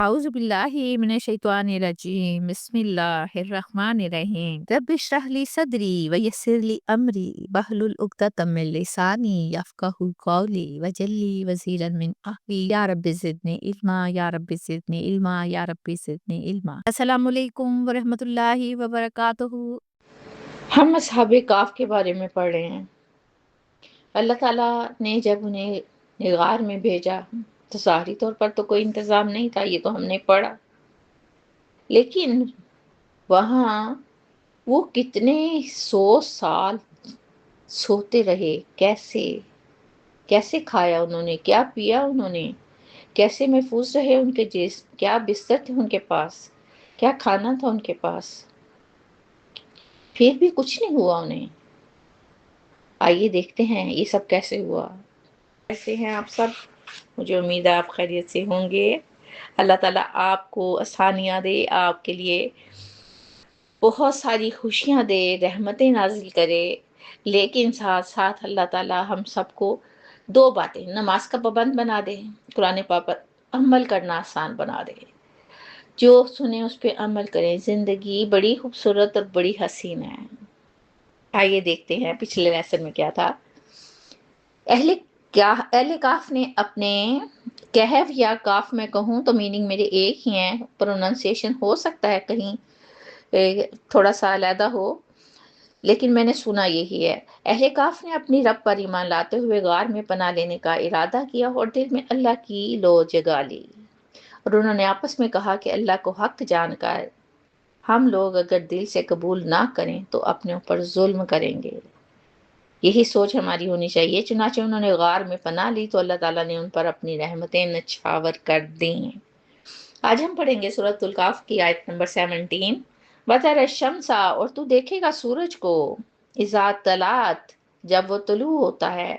أعوذ بالله من الشيطان الرجيم بسم الله الرحمن الرحيم رب اشرح لي صدري ويسر لي أمري واحلل عقدة من لساني يفقهوا قولي واجعل لي وزيرا من أهلي يا رب زدني علما يا رب زدني علما يا رب زدني علما السلام علیکم ورحمۃ اللہ وبرکاتہ۔ ہم اصحاب کاف کے بارے میں پڑھ رہے ہیں۔ اللہ تعالیٰ نے جب انہیں غار میں بھیجا تو ظاہری طور پر تو کوئی انتظام نہیں تھا، یہ تو ہم نے پڑھا، لیکن وہاں وہ کتنے 100 سال سوتے رہے، کیسے کھایا انہوں نے، کیا پیا انہوں نے، کیسے محفوظ رہے ان کے جسم، کیا بستر تھے ان کے پاس، کیا کھانا تھا ان کے پاس، پھر بھی کچھ نہیں ہوا انہیں۔ آئیے دیکھتے ہیں یہ سب کیسے ہوا۔ کیسے ہیں آپ سب؟ مجھے امید ہے آپ خیریت سے ہوں گے۔ اللہ تعالیٰ آپ کو آسانیاں دے، آپ کے لیے بہت ساری خوشیاں دے، رحمتیں نازل کرے، لیکن ساتھ ساتھ اللہ تعالیٰ ہم سب کو 2 باتیں، نماز کا پابند بنا دے، قرآن پاک پر عمل کرنا آسان بنا دے، جو سنیں اس پہ عمل کریں۔ زندگی بڑی خوبصورت اور بڑی حسین ہے۔ آئیے دیکھتے ہیں پچھلے لیسن میں کیا تھا۔ اہل کاف نے اپنے کہف یا کاف میں کہوں تو میننگ میرے ایک ہی ہیں، پروننسیشن ہو سکتا ہے کہیں تھوڑا سا علیحدہ ہو، لیکن میں نے سنا یہی ہے۔ اہل کاف نے اپنی رب پر ایمان لاتے ہوئے غار میں پناہ لینے کا ارادہ کیا اور دل میں اللہ کی لو جگا لی، اور انہوں نے آپس میں کہا کہ اللہ کو حق جان کر ہم لوگ اگر دل سے قبول نہ کریں تو اپنے اوپر ظلم کریں گے۔ یہی سوچ ہماری ہونی چاہیے۔ چنانچہ انہوں نے غار میں پناہ لی تو اللہ تعالیٰ نے ان پر اپنی رحمتیں نچھاور کر دیں۔ آج ہم پڑھیں گے سورۃ الکاف کی آیت نمبر 17۔ وَتَرَى الشَّمْسَ، اور تو دیکھے گا سورج کو، اِذَا طَلَعَتْ، جب وہ طلوع ہوتا ہے،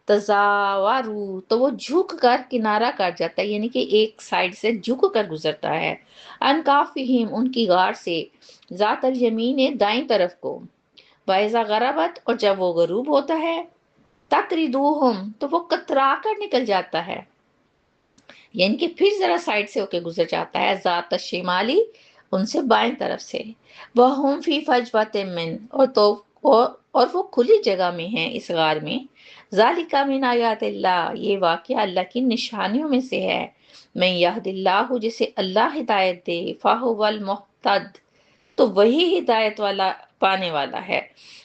تَزَاوَرُ، تو وہ جھک کر کنارہ کر جاتا ہے، یعنی کہ ایک سائڈ سے جھک کر گزرتا ہے، عَنْ کَافِهِمْ، ان کی غار سے، ذات الیمین، دائیں طرف کو، وَإِذَا غَرَبَتْ، اور جب وہ غروب ہوتا ہے، تَقْرِضُوهُمْ، تو وہ کترا کر نکل جاتا ہے، یعنی کہ پھر ذرا سائڈ سے ہو کے گزر جاتا ہے، ذات الشمالی، ان سے بائیں طرف سے، وَهُمْ فِي فَجْوَةٍ مِّنْ، اور وہ کھلی جگہ میں ہیں اس غار میں، ذَلِكَ مِنْ آیاتِ اللہ، یہ واقعہ اللہ کی نشانیوں میں سے ہے، مَن يَهْدِ اللَّهُ، جسے اللہ ہدایت دے، فَهُوَ الْمُهْتَدِ، تو وہی ہدایت والا پانے والا ہے،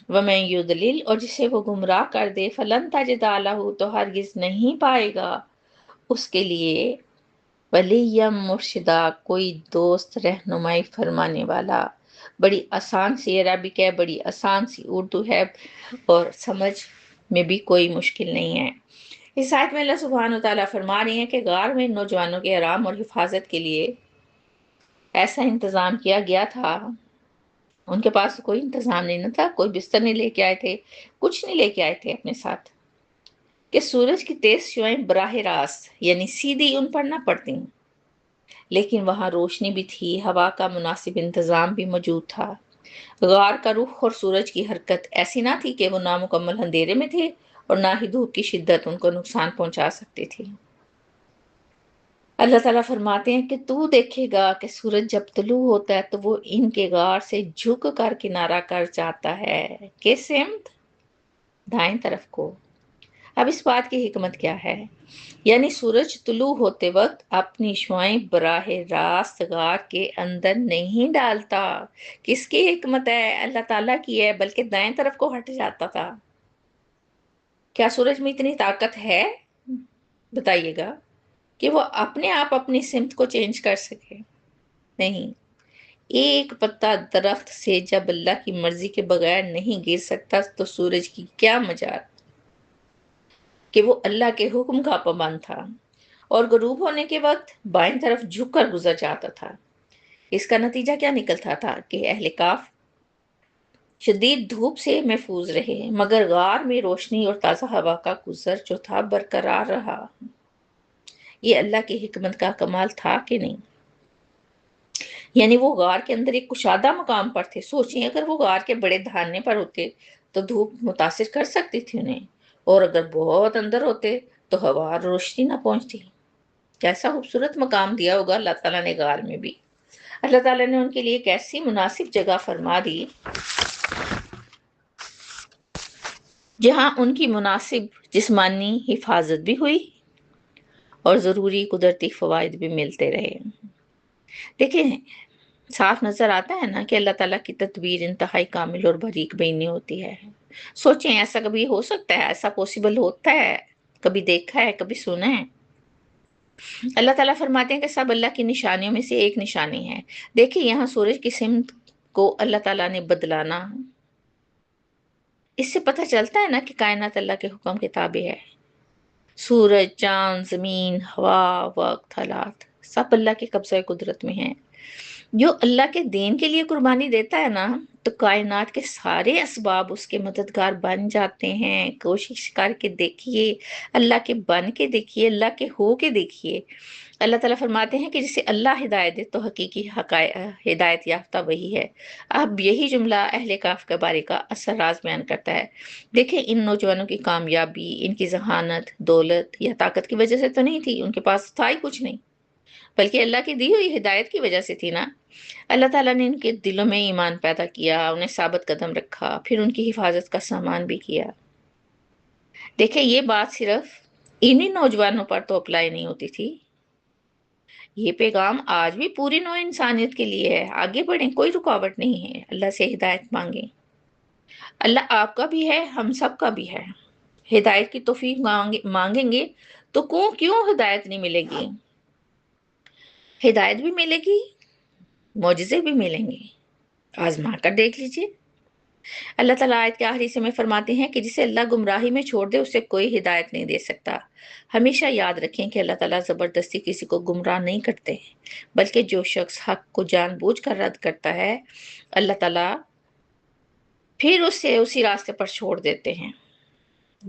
وَمَن يُضْلِلْ، اور جسے وہ گمراہ کر دے، فَلَن تَجِدَ لَهُ، تو ہرگز نہیں پائے گا اس کے لیے ولیم مرشدہ، کوئی دوست رہنمائی فرمانے والا۔ بڑی آسان سی عربک ہے، بڑی آسان سی اردو ہے، اور سمجھ میں بھی کوئی مشکل نہیں ہے۔ اس آیت میں اللہ سبحانہ وتعالیٰ فرما رہے ہیں کہ غار میں نوجوانوں کے آرام اور حفاظت کے لیے ایسا انتظام کیا گیا تھا۔ ان کے پاس کوئی انتظام نہیں تھا، کوئی بستر نہیں لے کے آئے تھے، کچھ نہیں لے کے آئے تھے اپنے ساتھ، کہ سورج کی تیز شعاعیں براہ راست یعنی سیدھی ان پر نہ پڑتی، لیکن وہاں روشنی بھی تھی، ہوا کا مناسب انتظام بھی موجود تھا۔ غار کا رخ اور سورج کی حرکت ایسی نہ تھی کہ وہ نامکمل اندھیرے میں تھے، اور نہ ہی دھوپ کی شدت ان کو نقصان پہنچا سکتی تھی۔ اللہ تعالیٰ فرماتے ہیں کہ تو دیکھے گا کہ سورج جب طلوع ہوتا ہے تو وہ ان کے غار سے جھک کر کنارہ کر جاتا ہے، کس سمت؟ دائیں طرف کو۔ اب اس بات کی حکمت کیا ہے؟ یعنی سورج طلوع ہوتے وقت اپنی شعاعیں براہ راست غار کے اندر نہیں ڈالتا۔ کس کی حکمت ہے؟ اللہ تعالیٰ کی ہے، بلکہ دائیں طرف کو ہٹ جاتا تھا۔ کیا سورج میں اتنی طاقت ہے؟ بتائیے گا کہ وہ اپنے آپ اپنی سمت کو چینج کر سکے؟ نہیں۔ ایک پتا درخت سے جب اللہ کی مرضی کے بغیر نہیں گر سکتا تو سورج کی کیا مجال کہ وہ اللہ کے حکم کا پابند تھا، اور غروب ہونے کے وقت بائیں طرف جھک کر گزر جاتا تھا۔ اس کا نتیجہ کیا نکلتا تھا کہ اہل کاف شدید دھوپ سے محفوظ رہے، مگر غار میں روشنی اور تازہ ہوا کا گزر جو تھا برقرار رہا۔ یہ اللہ کی حکمت کا کمال تھا کہ نہیں؟ یعنی وہ غار کے اندر ایک کشادہ مقام پر تھے۔ سوچیں اگر وہ غار کے بڑے دھانے پر ہوتے تو دھوپ متاثر کر سکتی تھی انہیں، اور اگر بہت اندر ہوتے تو ہوا اور روشنی نہ پہنچتی۔ کیسا خوبصورت مقام دیا ہوگا اللہ تعالیٰ نے غار میں بھی. اللہ تعالیٰ نے ان کے لیے ایک ایسی مناسب جگہ فرما دی جہاں ان کی مناسب جسمانی حفاظت بھی ہوئی اور ضروری قدرتی فوائد بھی ملتے رہے. دیکھیں صاف نظر آتا ہے نا کہ اللہ تعالیٰ کی تدبیر انتہائی کامل اور باریک بینی ہوتی ہے. سوچیں ایسا کبھی ہو سکتا ہے؟ ایسا پوسیبل ہوتا ہے؟ کبھی دیکھا ہے؟ کبھی سنا ہے؟ اللہ تعالیٰ فرماتے ہیں کہ سب اللہ کی نشانیوں میں سے ایک نشانی ہے. دیکھیں یہاں سورج کی سمت کو اللہ تعالیٰ نے بدلانا، اس سے پتہ چلتا ہے نا کہ کائنات اللہ کے حکم کے تابع ہے. سورج، چاند، زمین، ہوا، وقت، حالات سب اللہ کے قبضہ قدرت میں ہیں. جو اللہ کے دین کے لیے قربانی دیتا ہے نا تو کائنات کے سارے اسباب اس کے مددگار بن جاتے ہیں. کوشش کر کے دیکھیے، اللہ کے بن کے دیکھیے، اللہ کے ہو کے دیکھیے. اللہ تعالیٰ فرماتے ہیں کہ جسے اللہ ہدایت دے تو حقیقی ہدایت یافتہ وہی ہے. اب یہی جملہ اہل کہف کے بارے کا اثر راز بیان کرتا ہے. دیکھیں ان نوجوانوں کی کامیابی ان کی ذہانت، دولت یا طاقت کی وجہ سے تو نہیں تھی، ان کے پاس تھا ہی کچھ نہیں، بلکہ اللہ کی دی ہوئی ہدایت کی وجہ سے تھی نا. اللہ تعالیٰ نے ان کے دلوں میں ایمان پیدا کیا، انہیں ثابت قدم رکھا، پھر ان کی حفاظت کا سامان بھی کیا. دیکھیں یہ بات صرف انہی نوجوانوں پر تو اپلائی نہیں ہوتی تھی، یہ پیغام آج بھی پوری نوع انسانیت کے لیے ہے. آگے بڑھیں، کوئی رکاوٹ نہیں ہے، اللہ سے ہدایت مانگیں. اللہ آپ کا بھی ہے، ہم سب کا بھی ہے. ہدایت کی توفیق مانگیں گے تو کیوں ہدایت نہیں ملے گی؟ ہدایت بھی ملے گی، معجزے بھی ملیں گے. آزما کر دیکھ لیجئے. اللہ تعالیٰ آیت کے آخری میں فرماتے ہیں کہ جسے اللہ گمراہی میں چھوڑ دے اسے کوئی ہدایت نہیں دے سکتا. ہمیشہ یاد رکھیں کہ اللہ تعالیٰ زبردستی کسی کو گمراہ نہیں کرتے، بلکہ جو شخص حق کو جان بوجھ کر رد کرتا ہے اللہ تعالیٰ پھر اسے اسی راستے پر چھوڑ دیتے ہیں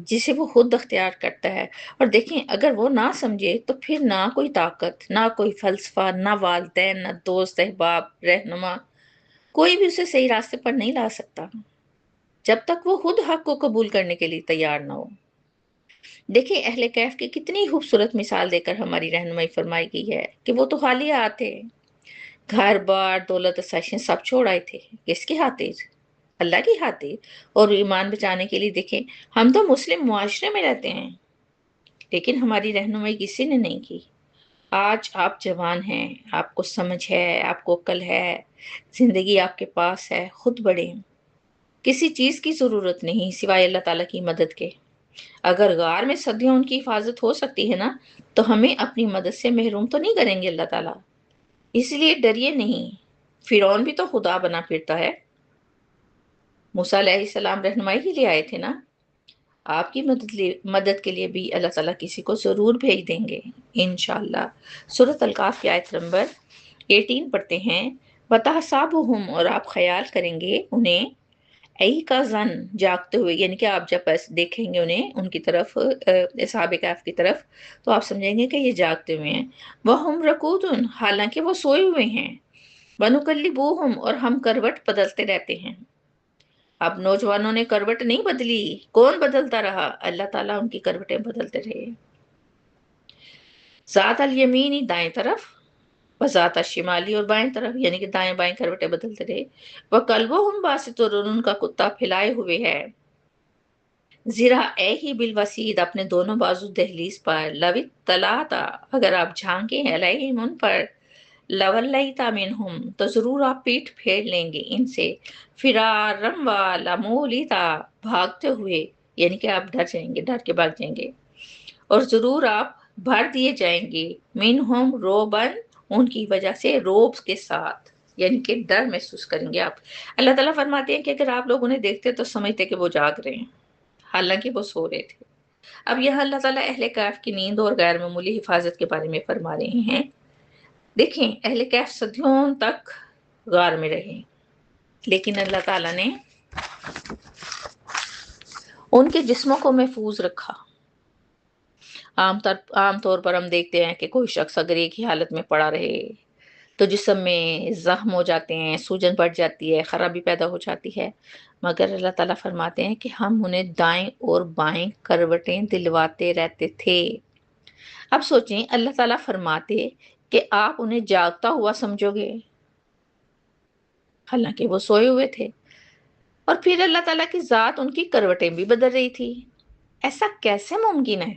جسے وہ خود اختیار کرتا ہے. اور دیکھیں اگر وہ نہ سمجھے تو پھر نہ کوئی طاقت، نہ کوئی فلسفہ، نہ والدین، نہ دوست، احباب، رہنما، کوئی بھی اسے صحیح راستے پر نہیں لا سکتا جب تک وہ خود حق کو قبول کرنے کے لیے تیار نہ ہو. دیکھیں اہل کہف کی کتنی خوبصورت مثال دے کر ہماری رہنمائی فرمائی گئی ہے کہ وہ تو خالی ہاتھ تھے، گھر بار، دولت، آسائشیں سب چھوڑ آئے تھے. کس کے خاطر؟ اللہ کی خاطر. اور ایمان بچانے کے لیے. دیکھیں ہم تو مسلم معاشرے میں رہتے ہیں لیکن ہماری رہنمائی کسی نے نہیں کی. آج آپ جوان ہیں، آپ کو سمجھ ہے، آپ کو عقل ہے، زندگی آپ کے پاس ہے، خود بڑھیں. کسی چیز کی ضرورت نہیں سوائے اللہ تعالیٰ کی مدد کے. اگر غار میں صدیوں ان کی حفاظت ہو سکتی ہے نا تو ہمیں اپنی مدد سے محروم تو نہیں کریں گے اللہ تعالیٰ. اس لیے ڈریے نہیں. فرعون بھی تو خدا بنا پھرتا ہے. موسیٰ علیہ السلام رہنمائی کے لیے آئے تھے نا. آپ کی مدد کے لیے بھی اللہ تعالیٰ کسی کو ضرور بھیج دیں گے انشاءاللہ. سورۃ الکہف کی آیت نمبر 18 پڑھتے ہیں. وَتَحْسَبُهُمْ، اور آپ خیال کریں گے انہیں، ایقاظاً، جاگتے ہوئے، یعنی کہ آپ جب دیکھیں گے انہیں، ان کی طرف، اصحاب کہف کی طرف، تو آپ سمجھیں گے کہ یہ جاگتے ہوئے ہیں. وَهُمْ رَقُودٌ، حالانکہ وہ سوئے ہوئے ہیں. وَنُقَلِّبُهُمْ، اور ہم کروٹ بدلتے رہتے ہیں. اب نوجوانوں نے کروٹ نہیں بدلی، کون بدلتا رہا؟ اللہ تعالیٰ ان کی کروٹیں بدلتے رہے. ذات الیمینی، دائیں طرف، وذات الشمالی، اور بائیں طرف، یعنی کہ دائیں بائیں کروٹیں بدلتے رہے. وَقَلْبُهُمْ باسط، اور ان کا کتا پھیلائے ہوئے ہے. ذراعیہ بالوسید، اپنے دونوں بازو دہلیز پر. لو اطلعت، اگر آپ جھانکیں علیہم ان پر. لولیت منہم، تو ضرور آپ پیٹھ پھیر لیں گے ان سے. فرارم و لمولیتا، بھاگتے ہوئے، یعنی کہ آپ ڈر جائیں گے، ڈر کے بھاگ جائیں گے. اور ضرور آپ بھر دیے جائیں گے منہم روبن، ان کی وجہ سے روب کے ساتھ، یعنی کہ ڈر محسوس کریں گے آپ. اللہ تعالیٰ فرماتے ہیں کہ اگر آپ لوگ انہیں دیکھتے تو سمجھتے کہ وہ جاگ رہے ہیں حالانکہ وہ سو رہے تھے. اب یہاں اللہ تعالیٰ اہل کہف کی نیند اور غیر معمولی حفاظت کے بارے میں فرما رہے ہیں. دیکھیں اہل کہف صدیوں تک غار میں رہے لیکن اللہ تعالیٰ نے ان کے جسموں کو محفوظ رکھا. عام طور پر ہم دیکھتے ہیں کہ کوئی شخص اگر ایک ہی حالت میں پڑا رہے تو جسم میں زخم ہو جاتے ہیں، سوجن بڑھ جاتی ہے، خرابی پیدا ہو جاتی ہے. مگر اللہ تعالیٰ فرماتے ہیں کہ ہم انہیں دائیں اور بائیں کروٹیں دلواتے رہتے تھے. اب سوچیں اللہ تعالیٰ فرماتے کہ آپ انہیں جاگتا ہوا سمجھو گے، حالانکہ وہ سوئے ہوئے تھے، اور پھر اللہ تعالیٰ کی ذات ان کی کروٹیں بھی بدل رہی تھی۔ ایسا کیسے ممکن ہے؟